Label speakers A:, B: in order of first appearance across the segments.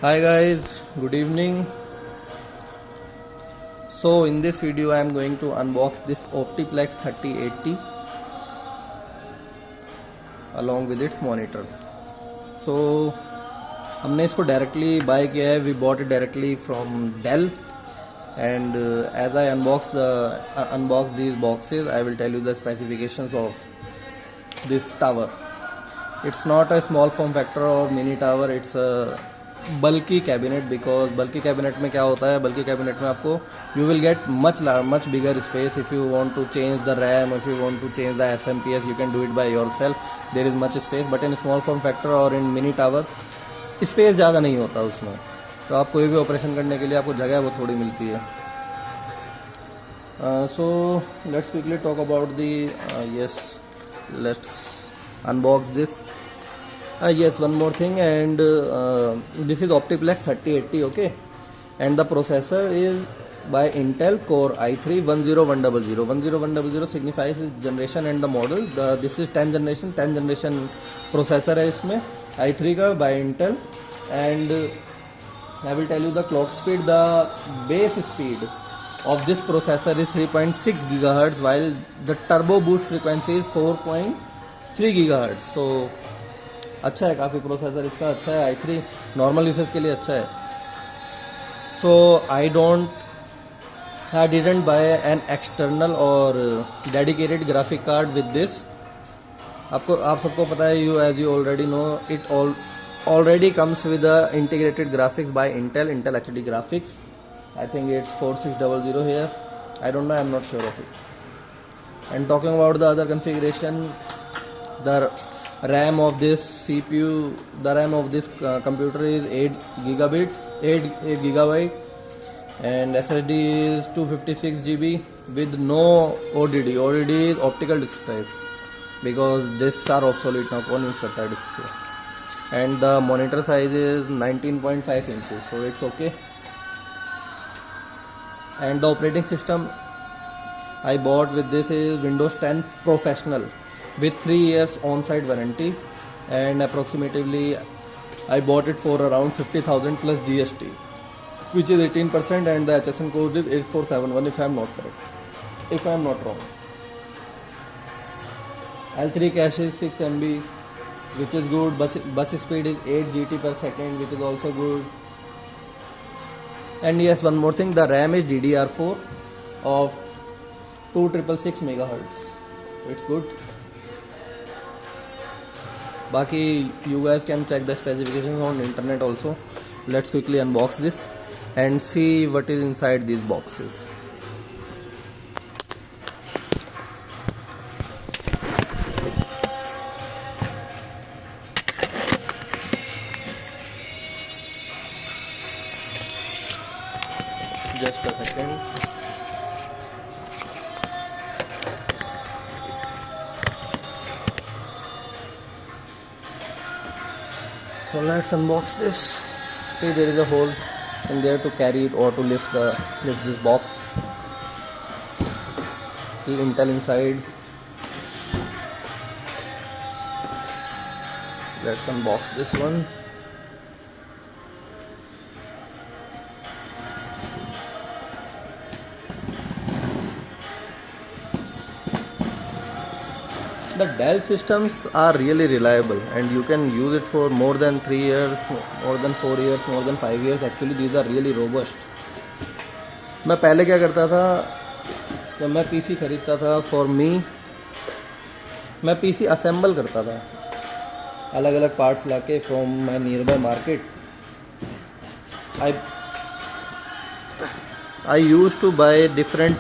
A: Hi guys, good evening. So in this video I am going to unbox this Optiplex 3080 along with its monitor. So हमने इसको directly buy किया है. We bought it directly from Dell, and as I unbox these boxes, I will tell you the specifications of this tower. It's not a small form factor or mini tower. It's a बल्कि cabinet, because बल्कि cabinet में क्या होता है, बल्कि cabinet में आपको you will get much bigger space. If you want to change the RAM, if you want to change the SMPS, you can do it by yourself. There is much space, but in small form factor और in mini tower space ज़्यादा नहीं होता उसमें. तो आप कोई भी operation करने के लिए आपको जगह वो थोड़ी मिलती है. So let's quickly talk about the let's unbox this. Yes, one more thing, and this is Optiplex 3080, okay, and the processor is by Intel Core i3 10100. 10100 signifies its generation and the model. This is 10th generation processor है इसमें i3 का by Intel, and I will tell you the clock speed. The base speed of this processor is 3.6 GHz, while the turbo boost frequency is 4.3 GHz. So अच्छा है, काफ़ी processor इसका अच्छा है. i3 normal usage के लिए अच्छा है. So I didn't buy an external or dedicated graphic card with this. आप सबको पता है, as you already know, it already comes with integrated graphics by Intel HD graphics. I think it's 4600 here. I don't know, I'm not sure of it. And talking about the other configuration, the RAM of this CPU, the RAM of this computer is 8 gigabyte, and SSD is 256 GB with no ODD. ODD is optical disk drive, because disks are obsolete now. कौन use करता है disks को? And the monitor size is 19.5 inches, so it's okay. And the operating system I bought with this is Windows 10 Professional with 3 years on-site warranty, and approximately I bought it for around 50,000 plus GST, which is 18%, and the HSN code is 8471 if I am not correct, if I am not wrong. L3 cache is 6 MB, which is good. Bus speed is 8 GT per second, which is also good. And yes, one more thing, the RAM is DDR4 of 2666 MHz. It's good. Baki, you guys can check the specifications on internet also. Let's quickly unbox this and see what is inside these boxes. Just a second. So let's unbox this. See, there is a hole in there to carry it or to lift this box. The Intel inside. Let's unbox this one. The Dell systems are really reliable, and you can use it for more than 3 years, more than 4 years, more than 5 years. Actually, these are really robust. मैं पहले क्या करता था, जब मैं PC खरीदता था for me, मैं PC असेंबल करता था अलग अलग पार्ट्स लाके from my near by market. I used to buy different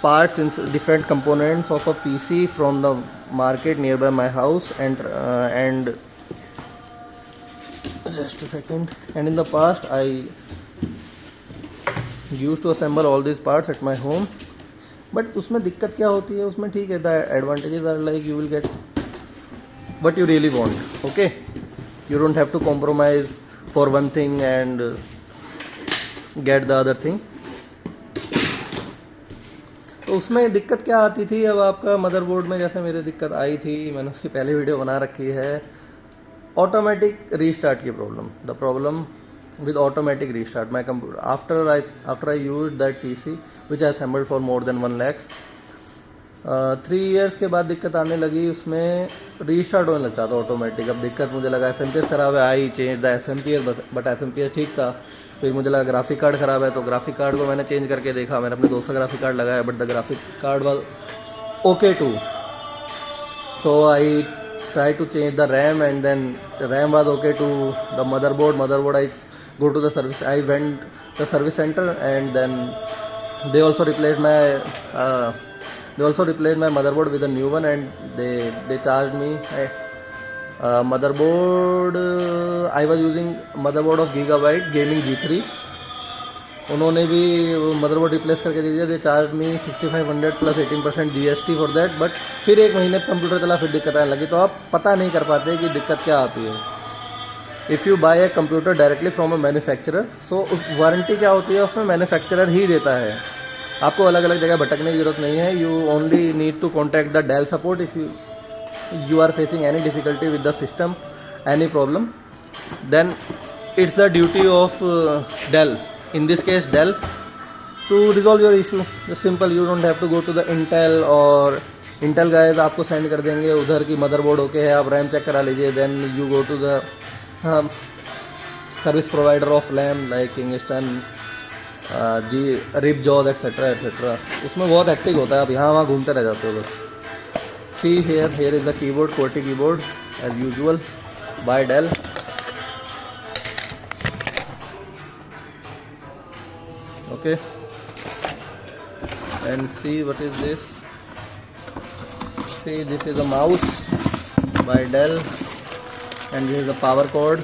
A: parts and different components of a PC from the market nearby my house, and just a second, and in the past I used to assemble all these parts at my home. But उसमें दिक्कत क्या होती है, उसमें ठीक है, the advantages are like you will get what you really want, okay, you don't have to compromise for one thing and get the other thing. तो उसमें दिक्कत क्या आती थी, अब आपका मदरबोर्ड में जैसे मेरे दिक्कत आई थी, मैंने उसकी पहले वीडियो बना रखी है, ऑटोमेटिक रीस्टार्ट की problem. The problem with automatic restart. My computer, after I used that PC which I assembled for more than 1 lakhs, 3 years के बाद दिक्कत आने लगी, उसमें रीस्टार्ट होने लगता था ऑटोमेटिक. अब दिक्कत मुझे लगा SMPS खराब है, I change the SMPS, but SMPS ठीक था. फिर मुझे लगा ग्राफिक कार्ड ख़राब है, तो ग्राफिक कार्ड को मैंने चेंज करके देखा. मैंने अपने दोस्त का ग्राफिक कार्ड लगाया, but the graphic card was okay too. So I try to change the RAM, and then RAM was okay to the motherboard. I go to the service, I went the service center, and then they also replaced my motherboard with a new one, and they charged me motherboard. I was using motherboard of Gigabyte Gaming G3. उन्होंने भी motherboard replace करके दे दिया. They charge me 6500 plus 18% GST for that. But फिर एक महीने computer चला, फिर दिक्कत आने लगी. तो आप पता नहीं कर पाते कि दिक्कत क्या आती है. If you buy a computer directly from a manufacturer, so warranty क्या होती है उसमें, मैन्युफैक्चरर ही देता है. आपको अलग अलग जगह भटकने की जरूरत नहीं है. You only need to contact the Dell support if you are facing any difficulty with the system, any problem, then it's the duty of Dell, in this case Dell, to resolve your issue. Just simple, you don't have to go to the Intel, और Intel guys आपको send कर देंगे उधर की motherboard okay है, आप RAM check करा लीजिए. Then you go to the service provider of RAM like Kingston, Ripjaws etcetera. उसमें बहुत एक्टिव होता है, आप यहाँ वहाँ घूमते रह जाते हो बस. See here is the keyboard, QWERTY keyboard as usual by Dell. Okay, and see what is this. See, this is a mouse by Dell, and this is a power cord.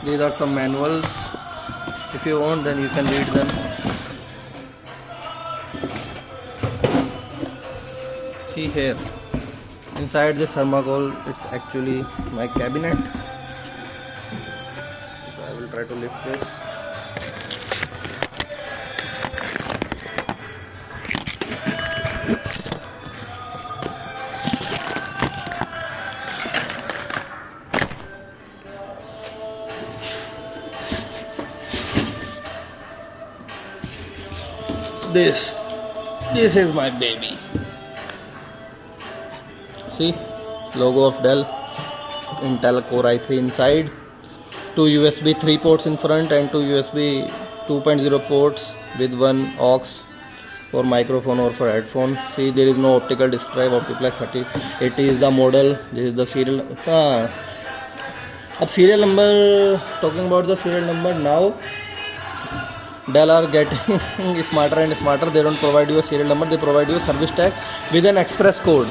A: These are some manuals. If you want, then you can read them. See here, inside this thermocol, it's actually my cabinet. I will try to lift this. This is my baby. See, logo of Dell, Intel Core i3 inside. 2 USB 3 ports in front and 2 USB 2.0 ports with 1 aux for microphone or for headphone. See, there is no optical disc drive. Optiplex 3080 is the model. This is the serial. Ab serial number, talking about the serial number now, Dell are getting smarter and smarter. They don't provide you a serial number, they provide you a service tag with an express code.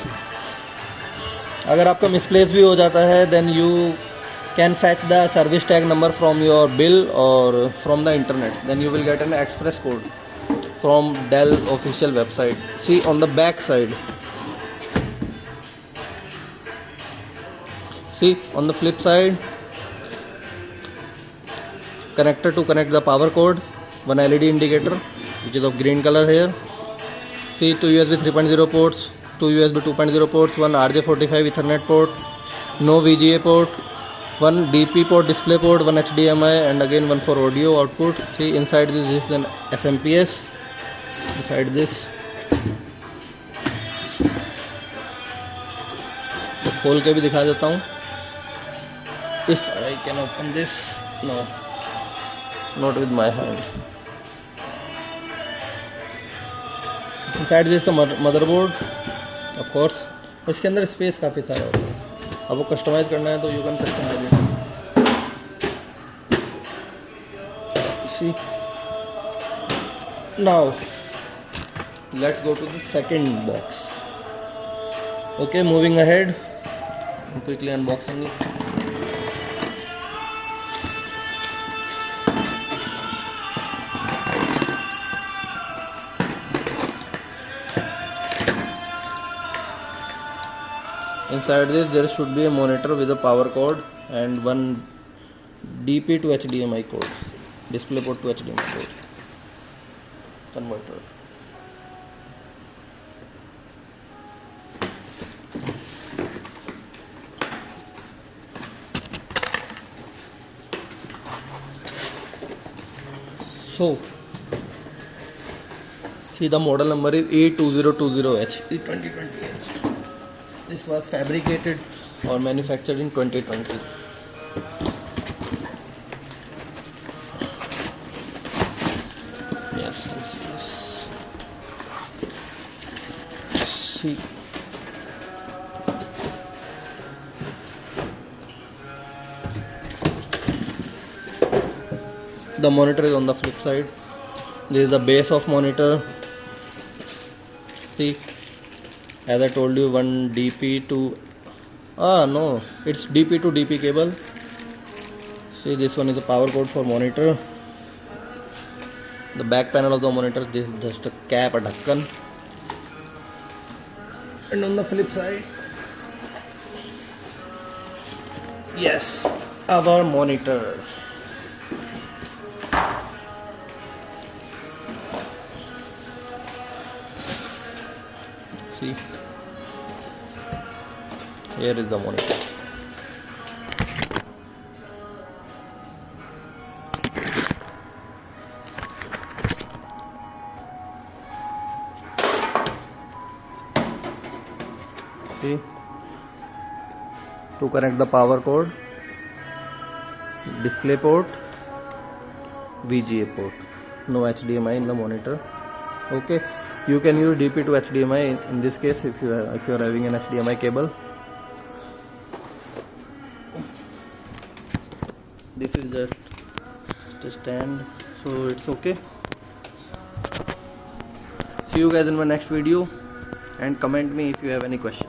A: अगर आपका misplace भी हो जाता है, then you can fetch the service tag number from your bill or from the internet. Then you will get an express code from Dell official website. See on the back side. See on the flip side, connector to connect the power cord, one LED indicator which is of green color here. See, 2 USB 3.0 ports, 2 USB 2.0 ports, 1 RJ45 Ethernet port, no VGA port, 1 DP port display port, 1 HDMI, and again 1 for audio output. See, inside this is an SMPS. Inside this, तो खोल के भी दिखा देता हूँ. If I can open this, no, not with my hand. Inside this is a motherboard, of course. इसके अंदर space काफ़ी सारा होता है. अब वो कस्टमाइज करना है तो you can customise it. See, now let's go to the second box. Okay, moving ahead, quickly unboxing it. Inside this there should be a monitor with a power cord and 1 DP to HDMI cord, display port to HDMI cord converter. So see, the model number is A2020H, E2020H. This was fabricated or manufactured in 2020. Yes. See, the monitor is on the flip side. This is the base of monitor. See, as I told you, one DP to no, it's DP to DP cable. See, this one is the power cord for monitor. The back panel of the monitor, this is just a cap, a dhakkan. And on the flip side, yes, our monitor. See, here is the monitor. See, to connect the power cord, display port, VGA port. No HDMI in the monitor. Okay, you can use DP to HDMI in this case if you are having an HDMI cable. This is just a stand, so it's okay. See you guys in my next video, and comment me if you have any question.